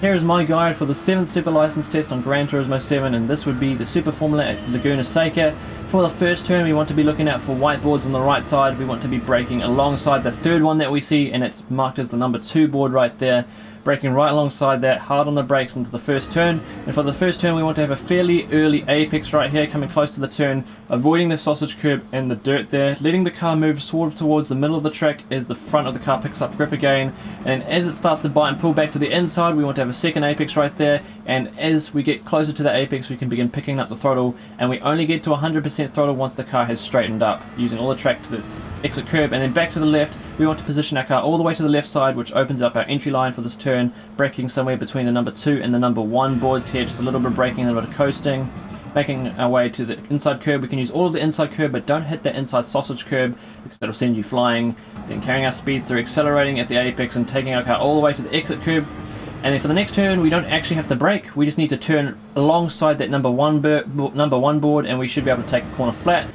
Here is my guide for the 7th Super License test on Gran Turismo 7, and this would be the Super Formula at Laguna Seca. For the first turn, we want to be looking out for whiteboards on the right side. We want to be braking alongside the third one that we see, and it's marked as the number 2 board right there. Braking right alongside that, hard on the brakes into the first turn. And for the first turn, we want to have a fairly early apex right here, coming close to the turn, avoiding the sausage curb and the dirt there, letting the car move sort of towards the middle of the track as the front of the car picks up grip again. And as it starts to bite and pull back to the inside, we want to have a second apex right there. And as we get closer to the apex, we can begin picking up the throttle, and we only get to 100% throttle once the car has straightened up, using all the track to exit curb. And then back to the left, we want to position our car all the way to the left side, which opens up our entry line for this turn, braking somewhere between the number 2 and the number 1 boards here, just a little bit of braking, a little bit of coasting. Making our way to the inside curb, we can use all of the inside curb, but don't hit that inside sausage curb because that'll send you flying. Then carrying our speed through, accelerating at the apex and taking our car all the way to the exit curb. And then for the next turn, we don't actually have to brake, we just need to turn alongside that number one board, and we should be able to take the corner flat.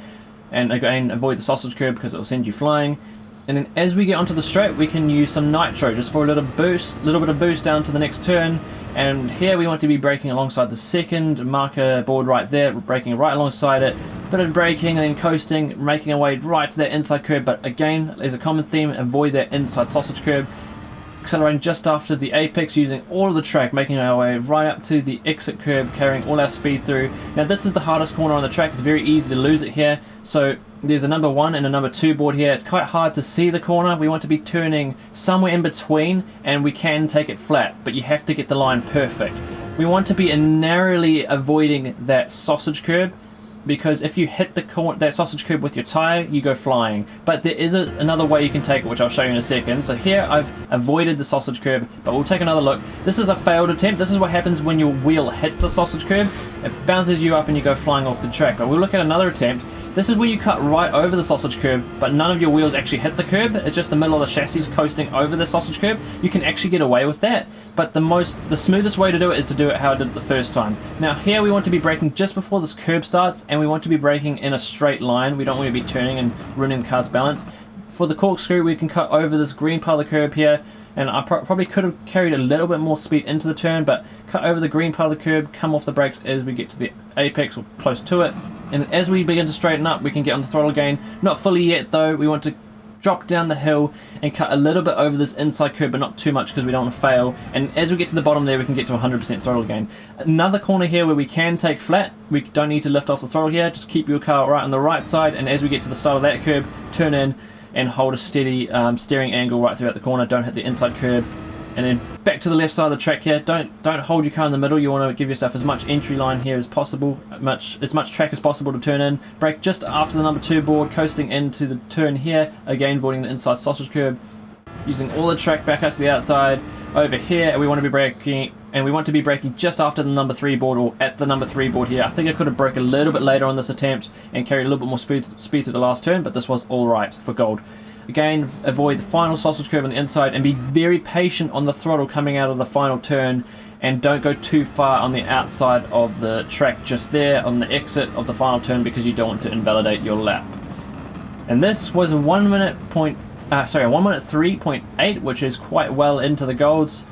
And again, avoid the sausage curb because it will send you flying. And then as we get onto the straight, we can use some nitro just for a little bit of boost down to the next turn. And here we want to be braking alongside the second marker board right there, braking right alongside it, bit of braking and then coasting, making our way right to that inside curb. But again, there's a common theme, avoid that inside sausage curb. Accelerating just after the apex, using all of the track, making our way right up to the exit curb, carrying all our speed through. Now this is the hardest corner on the track, it's very easy to lose it here. So there's a number 1 and a number 2 board here. It's quite hard to see the corner. We want to be turning somewhere in between, and we can take it flat, but you have to get the line perfect. We want to be narrowly avoiding that sausage curb, because if you hit that sausage curb with your tire, you go flying. But there is another way you can take it, which I'll show you in a second. So here I've avoided the sausage curb, but we'll take another look. This is a failed attempt. This is what happens when your wheel hits the sausage curb. It bounces you up and you go flying off the track. But we'll look at another attempt. This is when you cut right over the sausage curb, but none of your wheels actually hit the curb. It's just the middle of the chassis coasting over the sausage curb. You can actually get away with that, but the smoothest way to do it is to do it how I did it the first time. Now here we want to be braking just before this curb starts, and we want to be braking in a straight line. We don't want to be turning and ruining the car's balance. For the corkscrew, we can cut over this green part of the curb here, and I probably could have carried a little bit more speed into the turn, but cut over the green part of the curb, come off the brakes as we get to the apex or close to it. And as we begin to straighten up, we can get on the throttle again. Not fully yet though, we want to drop down the hill and cut a little bit over this inside curb, but not too much because we don't want to fail. And as we get to the bottom there, we can get to 100% throttle again. Another corner here where we can take flat. We don't need to lift off the throttle here, just keep your car right on the right side, and as we get to the start of that curb, turn in and hold a steady steering angle right throughout the corner. Don't hit the inside curb. And then back to the left side of the track here. Don't hold your car in the middle. You want to give yourself as much entry line here as possible, as much track as possible to turn in. Brake just after the number 2 board, coasting into the turn here. Again, avoiding the inside sausage curb. Using all the track back out to the outside. Over here, we want to be braking, and we want to be braking just after the number 3 board, or at the number 3 board here. I think I could have broke a little bit later on this attempt and carried a little bit more speed through the last turn, but this was alright for gold. Again, avoid the final sausage curb on the inside and be very patient on the throttle coming out of the final turn, and don't go too far on the outside of the track just there on the exit of the final turn, because you don't want to invalidate your lap. And this was a 1 minute 3.8, which is quite well into the golds.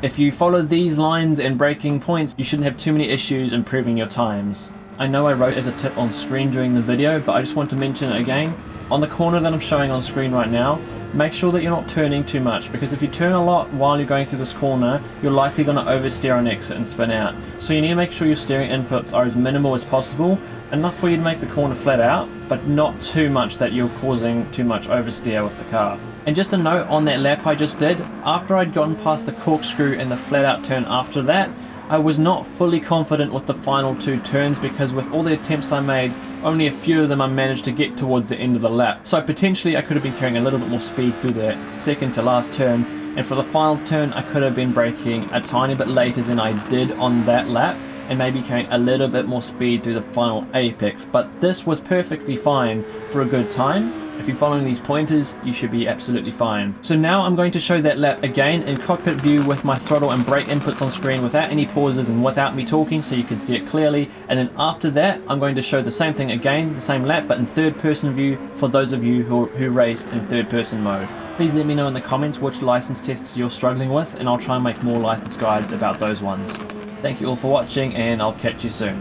If you follow these lines and braking points, you shouldn't have too many issues improving your times. I know I wrote as a tip on screen during the video, but I just want to mention it again. On the corner that I'm showing on screen right now, make sure that you're not turning too much, because if you turn a lot while you're going through this corner, you're likely going to oversteer on exit and spin out. So you need to make sure your steering inputs are as minimal as possible, enough for you to make the corner flat out, but not too much that you're causing too much oversteer with the car. And just a note on that lap I just did, after I'd gotten past the corkscrew and the flat out turn after that, I was not fully confident with the final 2 turns, because with all the attempts I made, only a few of them I managed to get towards the end of the lap. So potentially I could have been carrying a little bit more speed through the second to last turn, and for the final turn I could have been braking a tiny bit later than I did on that lap, and maybe carrying a little bit more speed through the final apex. But this was perfectly fine for a good time. If you're following these pointers, you should be absolutely fine. So now I'm going to show that lap again in cockpit view with my throttle and brake inputs on screen without any pauses and without me talking, so you can see it clearly. And then after that, I'm going to show the same thing again, the same lap, but in third person view for those of you who race in third person mode. Please let me know in the comments which license tests you're struggling with, and I'll try and make more license guides about those ones. Thank you all for watching, and I'll catch you soon.